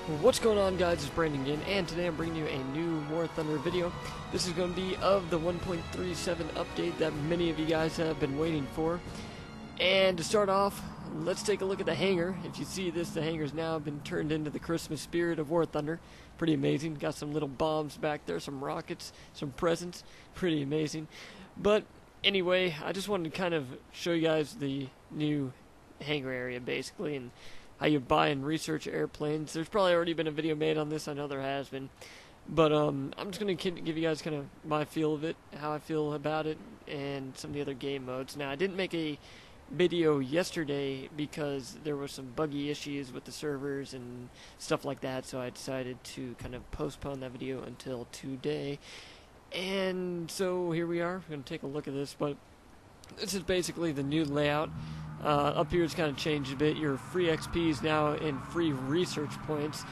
What's going on, guys? It's Brandon again, and today I'm bringing you a new War Thunder video. This is going to be of the 1.37 update that many of you guys have been waiting for. And to start off, let's take a look at the hangar. If you see this, the hangar's now been turned into the Christmas spirit of War Thunder. Pretty amazing. Got some little bombs back there, some rockets, some presents. Pretty amazing. But anyway, I just wanted to kind of show you guys the new hangar area, basically, and how you buy and research airplanes. There's probably already been a video made on this. I know there has been. But I'm just going to give you guys kind of my feel of it, how I feel about it, and some of the other game modes. Now, I didn't make a video yesterday because there were some buggy issues with the servers and stuff like that, so I decided to kind of postpone that video until today. And so here we are. We're going to take a look at this, but this is basically the new layout. Up here it's kind of changed a bit. Your free XP is now in free research points,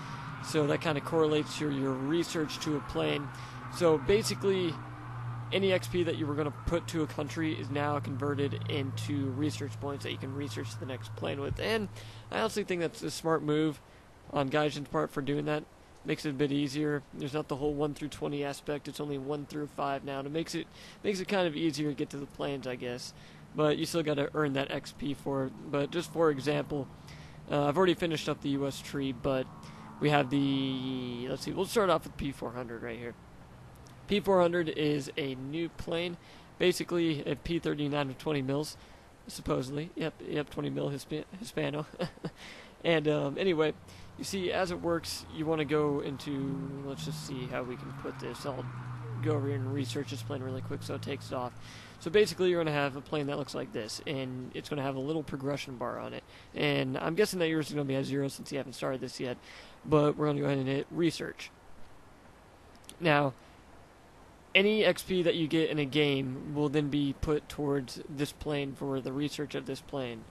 so that kind of correlates your research to a plane. So basically, any XP that you were going to put to a country is now converted into research points that you can research the next plane with. And I honestly think that's a smart move on Gaijin's part for doing that. Makes it a bit easier. There's not the whole 1 through 20 aspect. It's only 1 through 5 now. And it makes it kind of easier to get to the planes, I guess. But you still got to earn that XP for it. But just for example, I've already finished up the US tree, but we have the, let's see, we'll start off with P400 right here. P400 is a new plane, basically a P39 with 20 mils, supposedly. Yep, 20 mil Hispano. And anyway, you see, as it works, you want to go into, let's just see how we can put this. I'll go over here and research this plane really quick so it takes it off. So basically, you're going to have a plane that looks like this, and it's going to have a little progression bar on it. And I'm guessing that yours is going to be at 0 since you haven't started this yet, but we're going to go ahead and hit research. Now, any XP that you get in a game will then be put towards this plane for the research of this plane,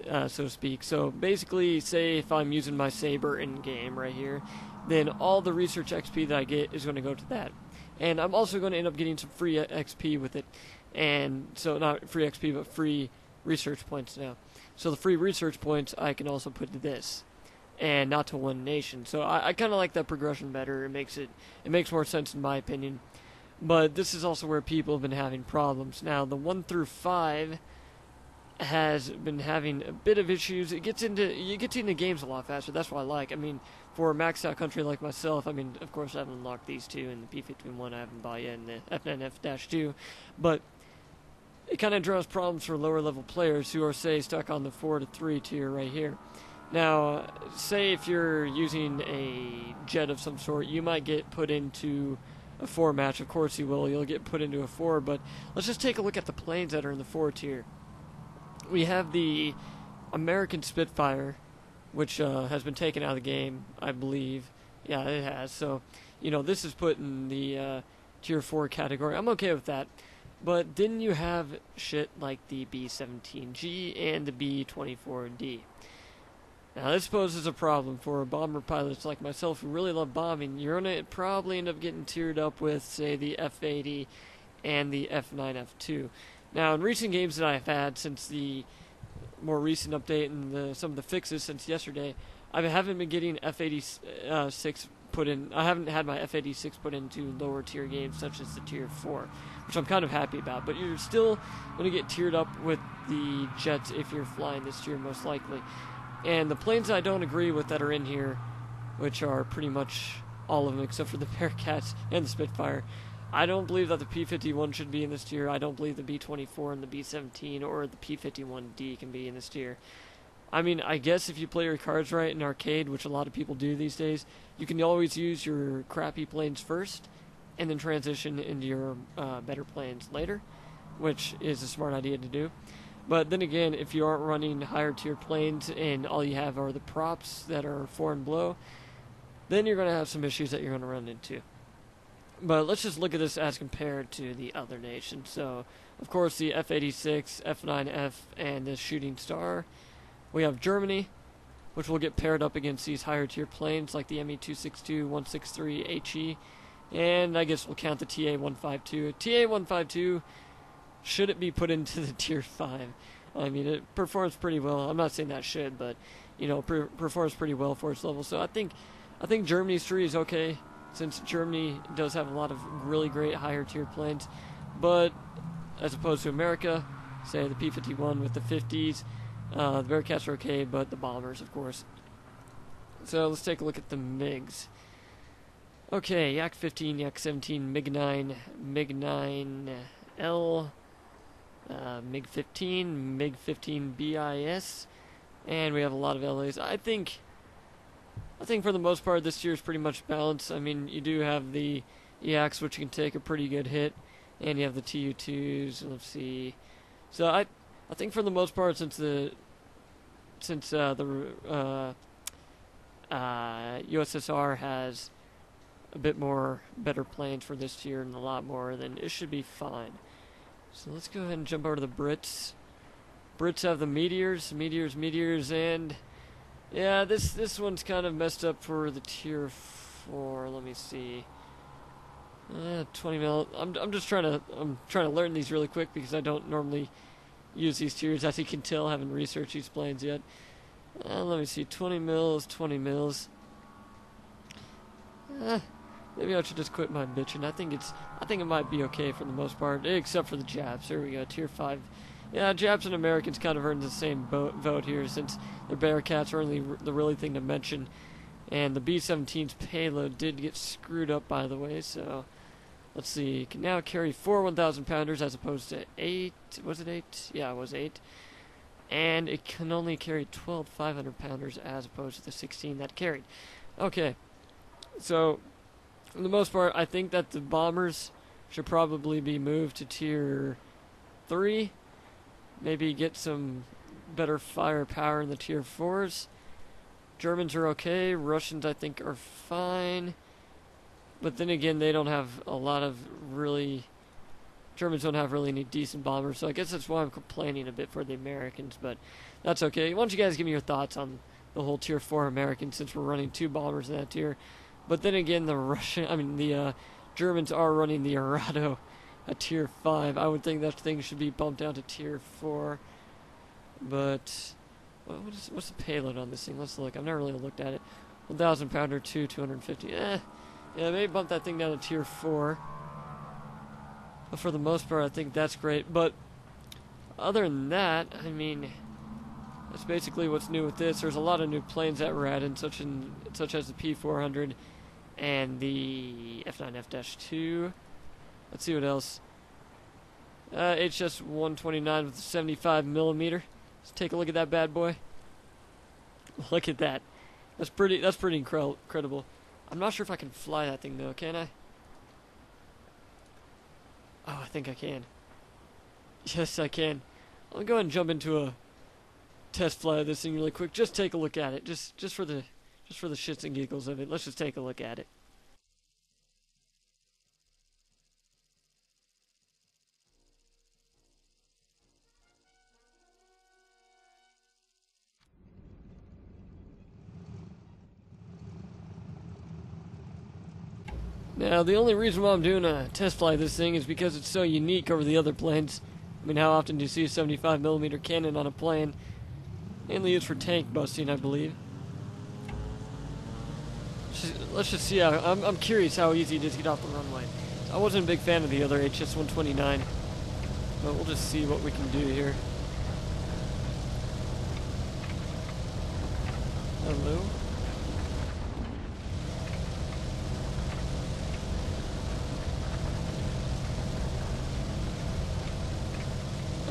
so to speak. So basically, say if I'm using my Saber in game right here, then all the research XP that I get is going to go to that. And I'm also going to end up getting some free XP with it. And so not free XP, but free research points now. So the free research points I can also put to this, and not to one nation. So I kind of like that progression better. It makes more sense in my opinion. But this is also where people have been having problems. Now the 1 through 5 has been having a bit of issues. You get into games a lot faster. That's what I like. I mean, for a maxed out country like myself, I mean, of course I haven't unlocked these two, and the P51 I haven't bought yet, and the F9F-2, but it kind of draws problems for lower level players who are, say, stuck on the 4 to 3 tier right here. Now, say if you're using a jet of some sort, you might get put into a 4 match. Of course you will. You'll get put into a 4, but let's just take a look at the planes that are in the 4 tier. We have the American Spitfire, which has been taken out of the game, I believe. Yeah, it has. So, you know, this is put in the tier 4 category. I'm okay with that. But then you have shit like the B-17G and the B-24D. Now, this poses a problem for bomber pilots like myself who really love bombing. You're going to probably end up getting tiered up with, say, the F-80 and the F9F-2. Now, in recent games that I've had since the more recent update and some of the fixes since yesterday, I haven't been getting F-86 put in. I haven't had my F-86 put into lower tier games such as the tier 4, which I'm kind of happy about. But you're still going to get tiered up with the jets if you're flying this tier, most likely. And the planes I don't agree with that are in here, which are pretty much all of them except for the Bearcats and the Spitfire, I don't believe that the P-51 should be in this tier. I don't believe the B-24 and the B-17 or the P-51D can be in this tier. I mean, I guess if you play your cards right in arcade, which a lot of people do these days, you can always use your crappy planes first and then transition into your better planes later, which is a smart idea to do. But then again, if you aren't running higher tier planes and all you have are the props that are 4 and below, then you're going to have some issues that you're going to run into. But let's just look at this as compared to the other nations. So, of course, the F-86, F-9F, and the Shooting Star. We have Germany, which will get paired up against these higher tier planes like the Me-262, 163, HE, and I guess we'll count the TA-152. TA-152, should it be put into the tier 5? I mean, it performs pretty well. I'm not saying that should, but, you know, performs pretty well for its level. So I think I think Germany's tree is okay, since Germany does have a lot of really great higher tier planes, but as opposed to America, say the P-51 with the 50s, the Bearcats are okay, but the bombers, of course. So let's take a look at the MiGs. Okay, Yak-15, Yak-17, MiG-9, MiG-9L, MiG-15, MiG-15 BIS, and we have a lot of LAs. I think for the most part this year is pretty much balanced. I mean, you do have the Yaks, which can take a pretty good hit, and you have the Tu-2s. Let's see. So I think for the most part, since the USSR has a bit more better planes for this year and a lot more, then it should be fine. So let's go ahead and jump over to the Brits. Brits have the Meteors, and yeah, this one's kind of messed up for the tier 4. Let me see. 20 mil. I'm trying to learn these really quick because I don't normally use these tiers, as you can tell. I haven't researched these planes yet. Let me see. 20 mils. Maybe I should just quit my bitching. I think it might be okay for the most part, except for the Japs. There we go, tier 5. Yeah, Japs and Americans kind of earned the same vote here, since the Bearcats are only the really thing to mention. And the B-17's payload did get screwed up, by the way, so let's see. It can now carry 4 1,000-pounders as opposed to 8. Was it 8? Yeah, it was 8. And it can only carry 12 500-pounders as opposed to the 16 that carried. Okay, so for the most part, I think that the bombers should probably be moved to tier 3. Maybe get some better firepower in the tier 4s. Germans are okay. Russians, I think, are fine. But then again, they don't have a lot of really... Germans don't have really any decent bombers, so I guess that's why I'm complaining a bit for the Americans, but that's okay. Why don't you guys give me your thoughts on the whole tier 4 Americans, since we're running 2 bombers in that tier. But then again, the Germans are running the Arado at tier 5. I would think that thing should be bumped down to tier 4. But what's the payload on this thing? Let's look. I've never really looked at it. 1,000-pounder, 250. Yeah, maybe bump that thing down to tier 4. But for the most part, I think that's great. But other than that, I mean, that's basically what's new with this. There's a lot of new planes that were added, such as the P400 and the F9F-2. Let's see what else. HS-129 with a 75 millimeter. Let's take a look at that bad boy. Look at that. That's pretty incredible. I'm not sure if I can fly that thing though. Can I? Oh, I think I can. Yes, I can. I'll go ahead and jump into a test flight of this thing really quick. Just take a look at it. Just for the shits and giggles of it. Let's just take a look at it. Now, the only reason why I'm doing a test flight of this thing is because it's so unique over the other planes. I mean, how often do you see a 75mm cannon on a plane? Mainly used for tank busting, I believe. Let's just see how... I'm curious how easy it is to get off the runway. I wasn't a big fan of the other HS-129, but we'll just see what we can do here. Hello?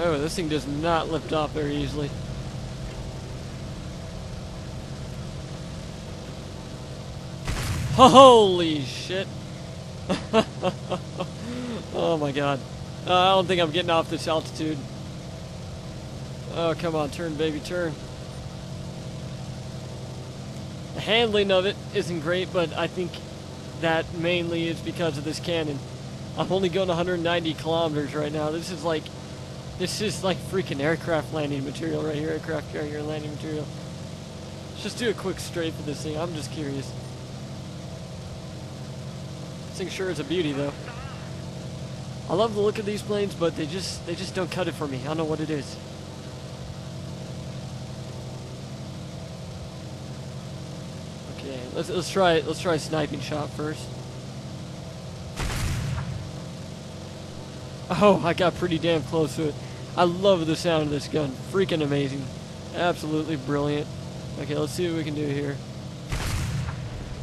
Oh, this thing does not lift off very easily. Holy shit. Oh my god. I don't think I'm getting off this altitude. Oh, come on, turn, baby, turn. The handling of it isn't great, but I think that mainly is because of this cannon. I'm only going 190 kilometers right now. This is like freaking aircraft landing material right here. Aircraft carrier landing material. Let's just do a quick strafe for this thing. I'm just curious. This thing sure is a beauty, though. I love the look of these planes, but they just don't cut it for me. I don't know what it is. Okay, Okay, let's try a sniping shot first. Oh, I got pretty damn close to it. I love the sound of this gun. Freaking amazing. Absolutely brilliant. Okay, let's see what we can do here.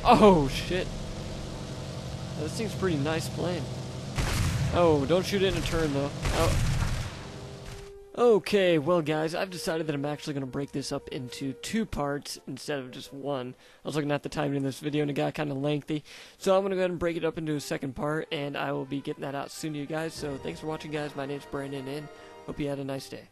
Oh, shit. This thing's pretty nice playing. Oh, don't shoot it in a turn, though. Oh. Okay, well, guys, I've decided that I'm actually going to break this up into 2 parts instead of just 1. I was looking at the timing in this video, and it got kind of lengthy. So I'm going to go ahead and break it up into a 2nd part, and I will be getting that out soon to you guys. So thanks for watching, guys. My name's Brandon, and hope you had a nice day.